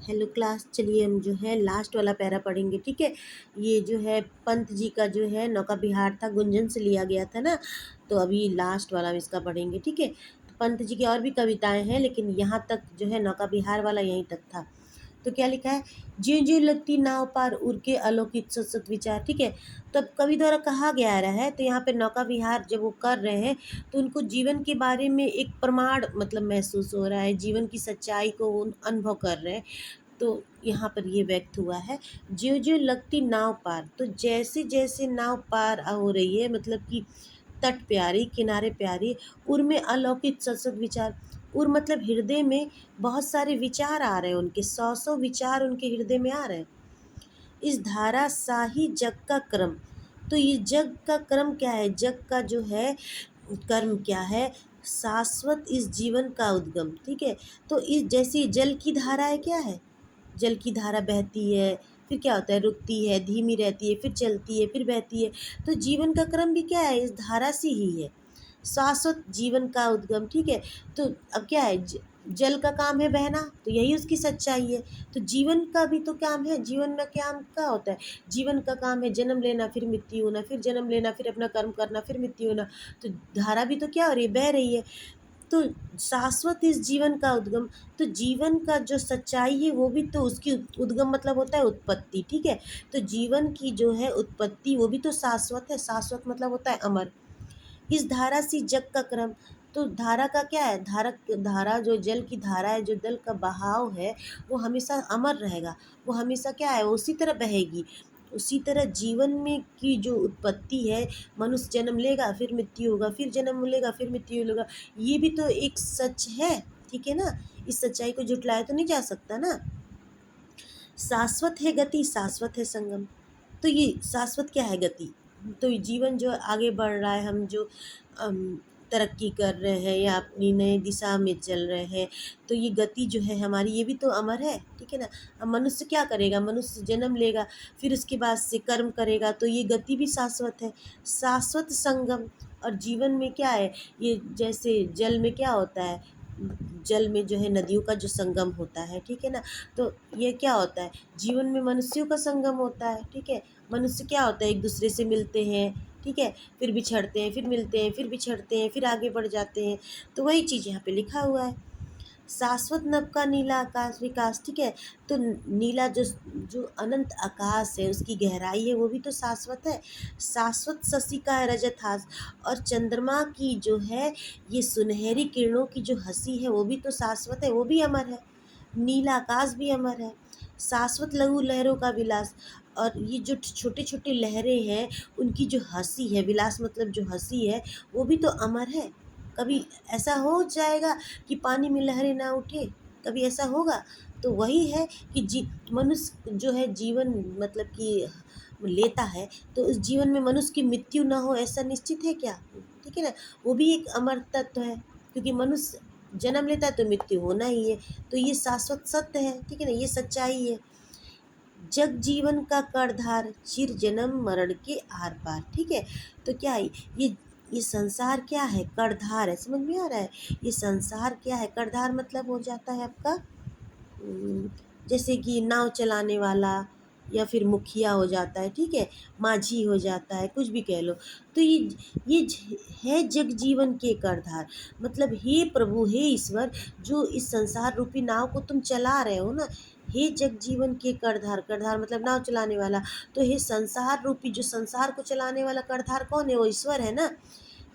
Hello class, चलिए हम जो है लास्ट वाला पैरा पढ़ेंगे। ठीक है, ये जो है पंत जी का जो है नौका विहार था, गुंजन से लिया गया था ना। तो अभी लास्ट वाला हम इसका पढ़ेंगे। ठीक है, तो पंत जी की और भी कविताएं हैं, लेकिन यहाँ तक जो है नौका विहार वाला यहीं तक था। तो क्या लिखा है, ज्यों ज्यों लगती नाव पार उड़ के अलौकिक सत विचार। ठीक है, तो अब कवि द्वारा कहा गया रहा है, तो यहाँ पे नौका विहार जब वो कर रहे हैं तो उनको जीवन के बारे में एक प्रमाण मतलब महसूस हो रहा है, जीवन की सच्चाई को वो अनुभव कर रहे हैं। तो यहाँ पर ये व्यक्त हुआ है, ज्यों ज्यों लगती नाव पार, तो जैसे जैसे नाव पार हो रही है, मतलब कि तट प्यारी, किनारे प्यारी, उर में अलौकिक सत्सद विचार। उर मतलब हृदय में बहुत सारे विचार आ रहे हैं, उनके सौ सौ विचार उनके हृदय में आ रहे हैं। इस धारा साही जग का क्रम, तो ये जग का क्रम क्या है, जग का जो है कर्म क्या है, शाश्वत इस जीवन का उद्गम। ठीक है, तो इस जैसी जल की धारा है, क्या है, जल की धारा बहती है, फिर क्या होता है, रुकती है, धीमी रहती है, फिर चलती है, फिर बहती है। तो जीवन का क्रम भी क्या है, इस धारा से ही है, शाश्वत जीवन का उद्गम। ठीक है, तो अब क्या है, जल का काम है बहना, तो यही उसकी सच्चाई है। तो जीवन का भी तो काम है, जीवन में काम क्या होता है, जीवन का काम है जन्म लेना, फिर मृत्यु होना, फिर जन्म लेना, फिर अपना कर्म करना, फिर मृत्यु होना। तो धारा भी तो क्या हो रही है, बह रही है। तो शाश्वत इस जीवन का उद्गम, तो जीवन का जो सच्चाई है वो भी तो उसकी उद्गम मतलब होता है उत्पत्ति। ठीक है, तो जीवन की जो है उत्पत्ति वो भी तो शाश्वत है, शाश्वत मतलब होता है अमर। इस धारा सी जग का क्रम, तो धारा का क्या है, धारा जो जल की धारा है, जो जल का बहाव है, वो हमेशा अमर रहेगा, वो हमेशा क्या है, वो उसी तरह बहेगी। उसी तरह जीवन में की जो उत्पत्ति है, मनुष्य जन्म लेगा, फिर मृत्यु होगा, फिर जन्म लेगा, फिर मृत्यु होगा, ये भी तो एक सच है। ठीक है ना, इस सच्चाई को झुटलाया तो नहीं जा सकता ना। शाश्वत है गति, शाश्वत है संगम, तो ये शाश्वत क्या है, गति। तो ये जीवन जो आगे बढ़ रहा है, हम जो तरक्की कर रहे हैं या अपनी नई दिशा में चल रहे हैं, तो ये गति जो है हमारी, ये भी तो अमर है। ठीक है ना, अब मनुष्य क्या करेगा, मनुष्य जन्म लेगा, फिर उसके बाद से कर्म करेगा, तो ये गति भी शाश्वत है, शाश्वत संगम। और जीवन में क्या है, ये जैसे जल में क्या होता है, जल में जो है नदियों का जो संगम होता है। ठीक है ना, तो ये क्या होता है, जीवन में मनुष्यों का संगम होता है। ठीक है, मनुष्य क्या होता है, एक दूसरे से मिलते हैं, ठीक है, फिर बिछड़ते हैं, फिर मिलते हैं, फिर बिछड़ते हैं, फिर आगे बढ़ जाते हैं। तो वही चीज़ यहाँ पे लिखा हुआ है, शाश्वत नभ का नीला आकाश विकास। ठीक है, तो नीला जो जो अनंत आकाश है, उसकी गहराई है, वो भी तो शाश्वत है, शाश्वत शशि का है रजतहास। और चंद्रमा की जो है ये सुनहरी किरणों की जो हंसी है, वो भी तो शाश्वत है, वो भी अमर है, नीला आकाश भी अमर है, शाश्वत लघु लहरों का विलास। और ये जो छोटे छोटे लहरें हैं, उनकी जो हंसी है, विलास मतलब जो हंसी है, वो भी तो अमर है। कभी ऐसा हो जाएगा कि पानी में लहरें ना उठे, कभी ऐसा होगा। तो वही है कि मनुष्य जो है जीवन मतलब कि लेता है, तो उस जीवन में मनुष्य की मृत्यु ना हो, ऐसा निश्चित है क्या। ठीक है ना, वो भी एक अमर तत्व है, क्योंकि मनुष्य जन्म लेता है तो मृत्यु होना ही है। तो ये शाश्वत सत्य है। ठीक है ना, ये सच्चाई है। जग जीवन का करधार, चिर जन्म मरण के आर पार। ठीक है, तो क्या है ये संसार क्या है, करधार है, समझ में आ रहा है, ये संसार क्या है, करधार मतलब हो जाता है आपका जैसे कि नाव चलाने वाला, या फिर मुखिया हो जाता है। ठीक है, माझी हो जाता है, कुछ भी कह लो। तो है जग जीवन के करधार, मतलब हे प्रभु, हे ईश्वर, जो इस संसार रूपी नाव को तुम चला रहे हो ना, हे जग जीवन के करधार, करधार मतलब नाव चलाने वाला। तो हे संसार रूपी, जो संसार को चलाने वाला करधार कौन है, वो ईश्वर है ना।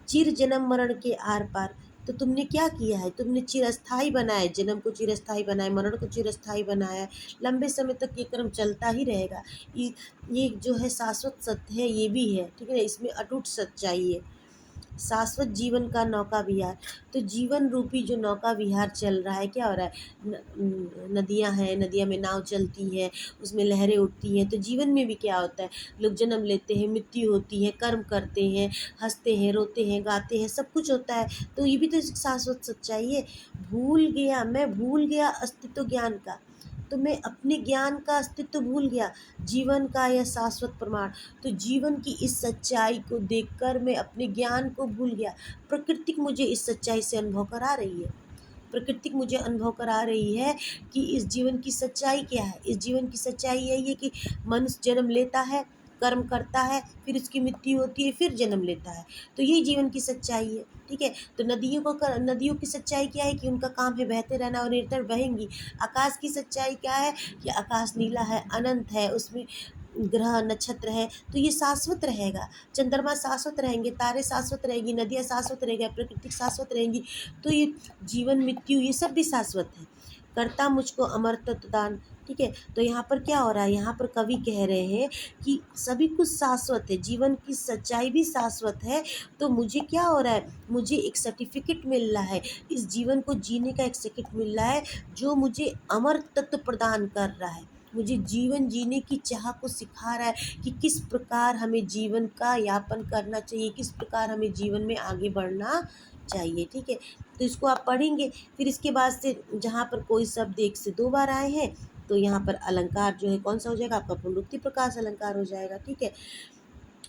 चिर जन्म मरण के आर पार, तो तुमने क्या किया है, तुमने चिरस्थाई बनाया, जन्म को चिरस्थाई बनाया, मरण को चिरस्थाई बनाया, लंबे समय तक ये कर्म चलता ही रहेगा। ये जो है शाश्वत सत्य है, ये भी है। ठीक है ना, इसमें अटूट सच्चाई है, शाश्वत जीवन का नौका विहार। तो जीवन रूपी जो नौका विहार चल रहा है, क्या हो रहा है, नदियाँ हैं, नदियाँ में नाव चलती है, उसमें लहरें उठती हैं। तो जीवन में भी क्या होता है, लोग जन्म लेते हैं, मृत्यु होती है, कर्म करते हैं, हंसते हैं, रोते हैं, गाते हैं, सब कुछ होता है। तो ये भी तो शाश्वत सच्चाई है। मैं भूल गया अस्तित्व ज्ञान का, तो मैं अपने ज्ञान का अस्तित्व भूल गया, जीवन का यह शाश्वत प्रमाण। तो जीवन की इस सच्चाई को देखकर मैं अपने ज्ञान को भूल गया, प्रकृति मुझे इस सच्चाई से अनुभव करा रही है। प्रकृति मुझे अनुभव करा रही है कि इस जीवन की सच्चाई क्या है। इस जीवन की सच्चाई यही है कि मनुष्य जन्म लेता है, कर्म करता है, फिर उसकी मृत्यु होती है, फिर जन्म लेता है। तो यही जीवन की सच्चाई है, ठीक है। तो नदियों की सच्चाई क्या है कि उनका काम है बहते रहना और निरंतर बहेंगी। आकाश की सच्चाई क्या है कि आकाश नीला है, अनंत है, उसमें ग्रह नक्षत्र है, तो ये शाश्वत रहेगा। चंद्रमा शाश्वत रहेंगे, तारे शाश्वत रहेंगी, नदियाँ शाश्वत रहेंगी, प्रकृति शाश्वत रहेंगी। तो ये जीवन मृत्यु ये सब भी शाश्वत है। करता मुझको अमर तत्व दान, ठीक है। तो यहाँ पर क्या हो रहा है, यहाँ पर कवि कह रहे हैं कि सभी कुछ शाश्वत है, जीवन की सच्चाई भी शाश्वत है। तो मुझे क्या हो रहा है, मुझे एक सर्टिफिकेट मिल रहा है, इस जीवन को जीने का एक सर्टिफिकेट मिल रहा है जो मुझे अमर तत्व प्रदान कर रहा है। मुझे जीवन जीने की चाह को सिखा रहा है कि किस प्रकार हमें जीवन का यापन करना चाहिए, किस प्रकार हमें जीवन में आगे बढ़ना चाहिए, ठीक है। तो इसको आप पढ़ेंगे, फिर इसके बाद से जहाँ पर कोई शब्द एक से दो बार आए हैं तो यहाँ पर अलंकार जो है कौन सा हो जाएगा, आपका पुनरुक्ति प्रकाश अलंकार हो जाएगा, ठीक है।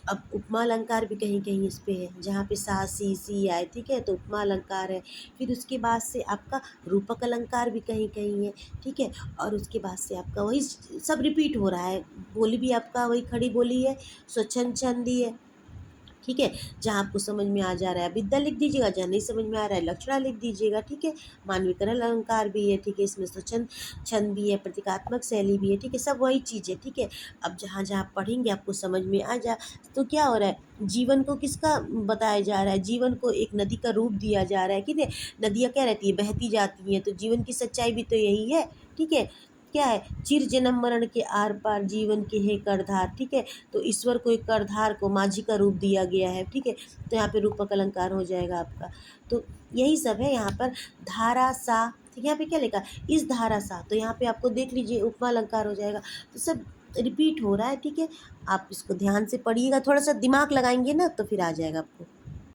अब उपमा अलंकार भी कहीं कहीं इस पे है, जहाँ पे सा सी आए, ठीक है, तो उपमा अलंकार है। फिर उसके बाद से आपका रूपक अलंकार भी कहीं कहीं है, ठीक है। और उसके बाद से आपका वही सब रिपीट हो रहा है, बोली भी आपका वही खड़ी बोली है, स्वच्छंद छंदी है, ठीक है। जहाँ आपको समझ में आ जा रहा है विद्या लिख दीजिएगा, जहाँ नहीं समझ में आ रहा है लक्षणा लिख दीजिएगा, ठीक है। मानवीकरण अलंकार भी है, ठीक है, इसमें स्वच्छंद छंद भी है, प्रतीकात्मक शैली भी है, ठीक है, सब वही चीज़ है, ठीक है। अब जहाँ जहाँ पढ़ेंगे आपको समझ में आ जा, तो क्या हो रहा है, जीवन को किसका बताया जा रहा है, जीवन को एक नदी का रूप दिया जा रहा है, ठीक है। नदियाँ क्या रहती है, बहती जाती हैं, तो जीवन की सच्चाई भी तो यही है, ठीक है। क्या है, चिर जन्म मरण के आर पार जीवन के है करधार, ठीक है। तो ईश्वर को एक करधार को माझी का रूप दिया गया है, ठीक है। तो यहाँ पे रूपक अलंकार हो जाएगा आपका। तो यही सब है यहाँ पर। धारा सा, तो यहाँ पे क्या लिखा, इस धारा सा, तो यहाँ पे आपको देख लीजिए उपमा अलंकार हो जाएगा। तो सब रिपीट हो रहा है, ठीक है। आप इसको ध्यान से पढ़िएगा, थोड़ा सा दिमाग लगाएंगे ना तो फिर आ जाएगा आपको।